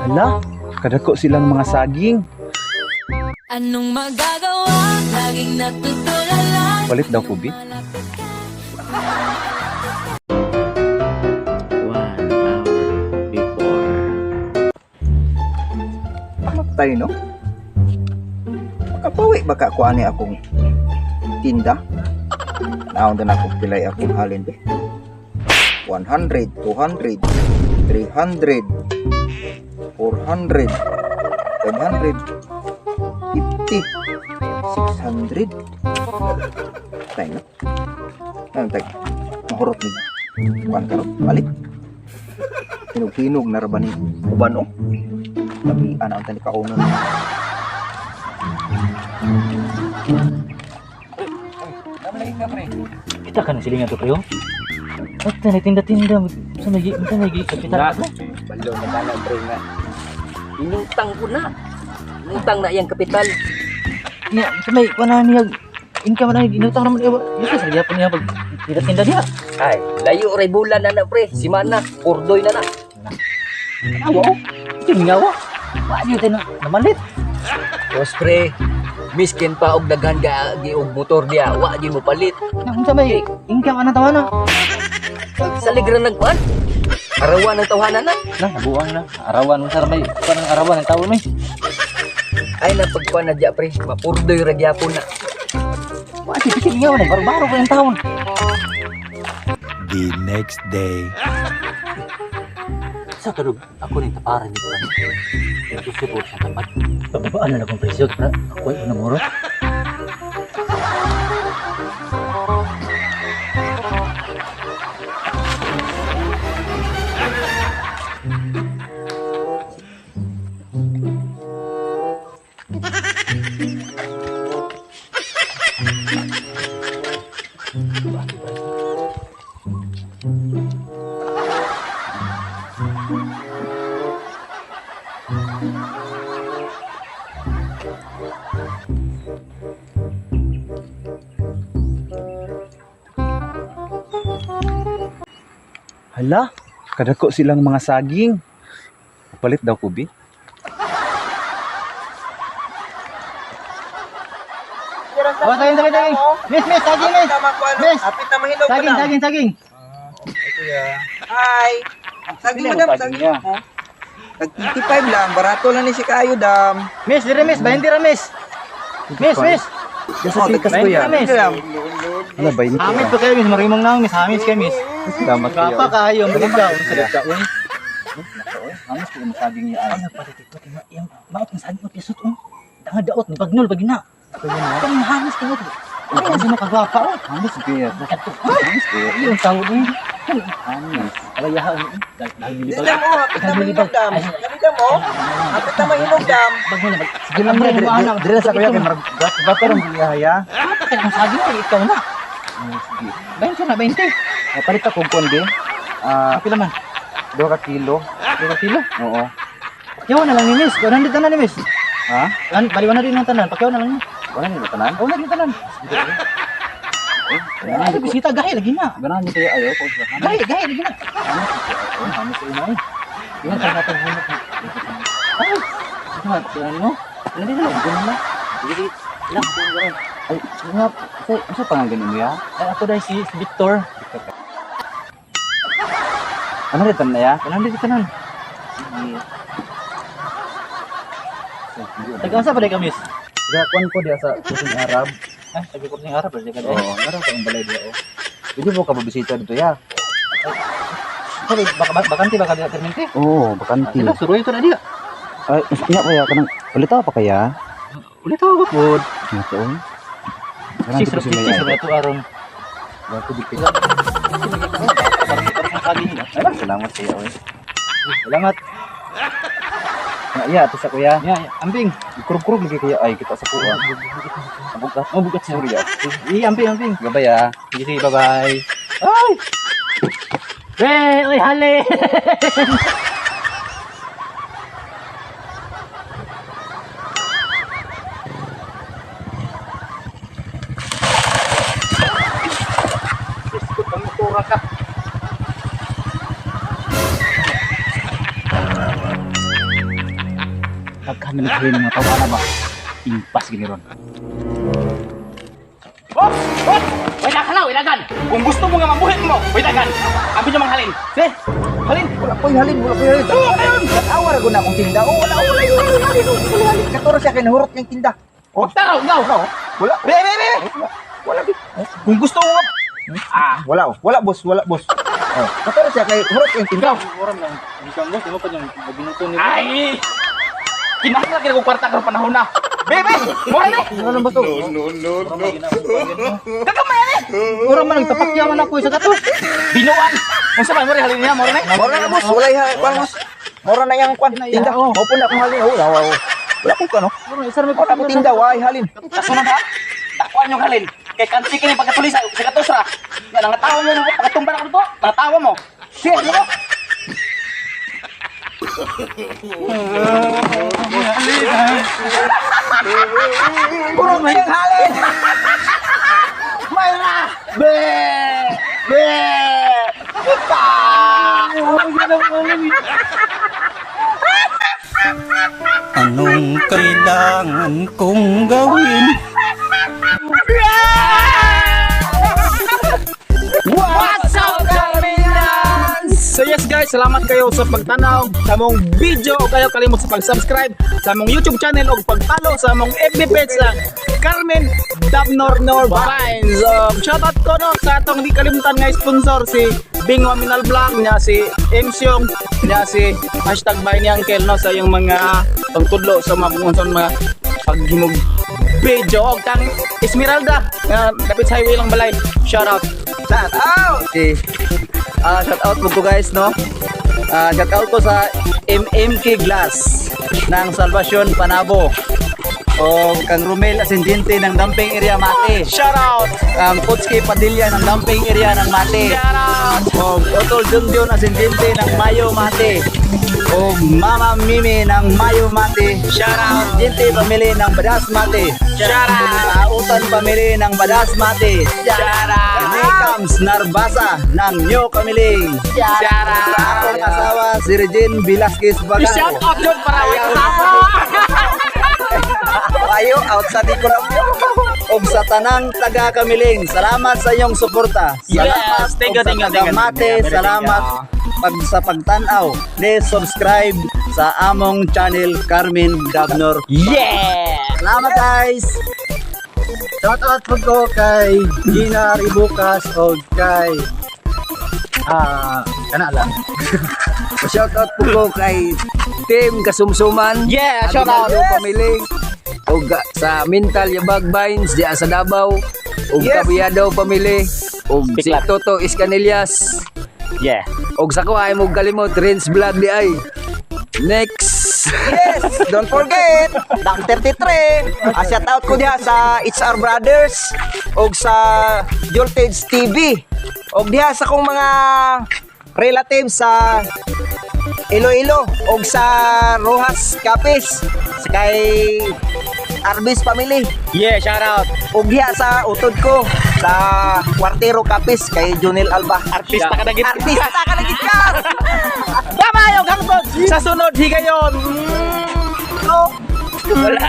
Hala, kadako silang mga saging. Anong magagawa? Laging natutulala. Palit daw ko, Bi. 1 hour before. Matay no? Makapawi ba ka kuha ni akong tinda? Naon din akong pilay akong halin be. 100, 200, 300, 400, 500, 50, 600. Tay no? Ano tay? Mahurot ni. Kuan karon balik. Hinog-hinog na raban ni uban o. Tapi anak tadi kaunon. Kita kan silingan to kayo. At na tinda-tinda sa nagi kapital ako. Balo na tanan pre nga. Inutang ko na. Inutang na yang kapital. Ya, sa may kuan niya income na inutang naman iyo. Ito sa gyapon niya pag tinda diha. Ay, layo ray bulan na pre. Si mana, kurdoy na na. Awo. Ito ngawa. Wa niyo tayo namalit. Os pre, miskin pa og daghan ga giog motor dia, wa di mo palit. Nang sa may income ana tawana. Sa ligra nagkuan. Arawan ng tawhanan na. Nah, nabuang na. Arawan mo sa may kanang arawan ng taon ni. Ay napagkuan na dia pre, mapurdoy ra gyapon na. Wa di bikin ngawa na baro-baro pa yung taon. The next day. Sa kadug ako ning taparan ni Juan. Ito si po sa tapat. Pababaan na akong presyo para ako ay unamuro. Hala, kadako silang mga saging. Palit daw ko, Bi. Oh, saging. Miss, saging, miss. Miss. Apit na mahinog ko na. Saging. Hi. Saging madam, saging. Oh. Tag 25 lang, barato lang ni si kayo dam. Miss, dire miss, 20 ra miss. Miss. Sa tikas ko yan. Miss. Hala, ba ini Hamid pa kayo miss, marimong nang miss, hamis kayo miss. Salamat kayo. Kapa kayo, maganda sa dagka uy. Hamas ko yung saging niya. Ano pa dito yung maot ng saging ut yasot oh. Danga daot ni pagnol pag gina. Kani hamis kayo. Ay, ano kagwapa oh. Hamas kaya. Kato. Hamas kaya. Yung tawo ni. Hamas. Alayahan ni. Dam mo, apit na mahinog dam. Ganito mo, apit na mahinog dam. Bagnol na. Sige lang mo anak. Dire sa kuya kay bato ron haya. Apa ka ng saging kay ikaw na. Sige. 20 na 20. Palit ako kon di. Pila man? 2 kilo. 2 kilo. Oo. Pakiyaw na lang ni miss. 100 na ni miss. Ha? Baliwan na din ng tanan. Pakiyaw na lang ni. Wala ni tanan. Oo na din tanan. Ay, bisita gahi lagi na. Ganahan niyo kaya ayaw ko sa kanan. Gahi lagi na. Hamas ko ina. Yan sa natin hulog. Ay, tingnan mo. Hindi na lang, ganun na. Sige, lang, ganun. Ay, nga, sa pangalan mo ya? Ay, ako dahil si Victor. Ano rin na ya? 100 ka nun. Taga-asa pa dahil kamis? Gakuan ko dia sa kusing Arab. Ay, taga-kursi ng Arab. Oo, meron ko ang balay dia. Hindi mo ka babisita dito ya? Sabi, bakanti ba ka dito, Terminti? Oo, bakanti. Sila, suruyo ito na diya. Ay, iya kaya kanang ulit pa kaya? Ulit ako ba po? Natoon. Six rupies sa ito aron. Bato dikit. Ay, Salamat sa iyo. salamat. Iya, ato sa kuya. Ya, ambing. Kurug-kurug lagi kaya ay kita sa kuha. Bugat. Oh, bugat sa ya. Ambing. Gabay ah. Sige, bye-bye. Ay! Oy, hali! Daghan na kayo ng mga tao na ba? Impas gini ron. Wala ka na, ilagan. Kung gusto mo nga mabuhin mo, ilagan. Abi nyo mga halin. Sige, halin. Wala ko'y halin. Oo, ayun. Awar ko na akong tinda. Oo, wala halin. Katuro siya kinahurot niyang tinda. Magtaraw, gaw. Wala. Be. Wala. Kung gusto mo nga. Wala boss. Oh, katuro siya kay hurot niyang tinda. Oram lang. Bikang boss, ano pa yung binuto ni Ay! Kinahanglan kaya kong kwarta ka panahon na. Be. Mura na. Ano ba to? Kagamay na. Orang man nagtapakyawan ako sa kato. Binuan. Kung sa halin niya, mura na. Mora na boss. Wala yung kwan boss. Mora na yung kwan. Tinda. Maupun na akong halin. Wala akong kwan. Wala akong tinda. Wala halin. Kasunod ha. Dakuan yung halin. Kay kansi kini pagkatuloy sa katusra. Yan ang tawa mo pagkatumba na ko tawa mo. Sige, ano mo? Puro may halin. Anong kailangan kong gawin? What's up, Carminians? So yes guys, salamat kayo sa pagtanaw sa mong video o kayo kalimot sa pag-subscribe sa mong YouTube channel o pag-follow sa mong FB page sa Carmen Dabnor Vines. Shoutout ko no sa atong di kalimutan nga sponsor si Bing Waminal Vlog niya, si Emsyong niya, si #by ni Uncle no sa yung mga pagtudlo sa mga kung mga paghimog video o kang Esmeralda nga dapat sa highway lang balay. Shoutout. Shout out! Okay. Shout out po ko guys, no? Shout out ko sa MMK Glass ng Salvacion Panabo. O kang Romel Ascendente ng Damping Area Mate. Shoutout. Ang Kutski Padilla ng Damping Area ng Mate. Shoutout. O Otol Junjun Ascendente ng Mayo Mate. O Mama Mimi ng Mayo Mate. Shoutout. Gente Family ng Badas Mate. Shoutout. Utan Family ng Badas Mate. Shoutout. Nekams Narbasa ng New Kamiling. Shoutout. Sa akong asawa si Regine Velasquez Bagao. Shoutout yun para Ayo out sa di ko lang og sa tanang taga Kamiling. Salamat sa iyong suporta. Salamat Yes, thank you, og sa thank you, taga thank you. Mate. Yeah, very Salamat sa pagtanaw. Please subscribe sa among channel Carmen Dabnor. Yeah! Salamat guys. Shout out po ko kay Gina Ribukas o kay kana lang. Shout out po ko kay Team Kasumsuman. Yeah, shout out. Family. O sa Mental Yabag Vines diya sa Davao. O Kabiyadaw Family. O si Biklat. Toto Iscanelias. Yeah. O sa ko ay mo galimot Rins Vlog di ay. Next. Yes, don't forget, Dang 33. Shout out ko diha sa It's Our Brothers og sa Voltage TV. Og diha sa kong mga relatives sa Iloilo og sa Rojas Capiz sa kay Arbis family. Yeah, shout out. Og diha sa utod ko sa Cuartero Capiz kay Junel Alba. Artista ka na gid. Artista ka na gid ka. Bye-bye, yung hangtod. Sa sunod, higayon. Wala.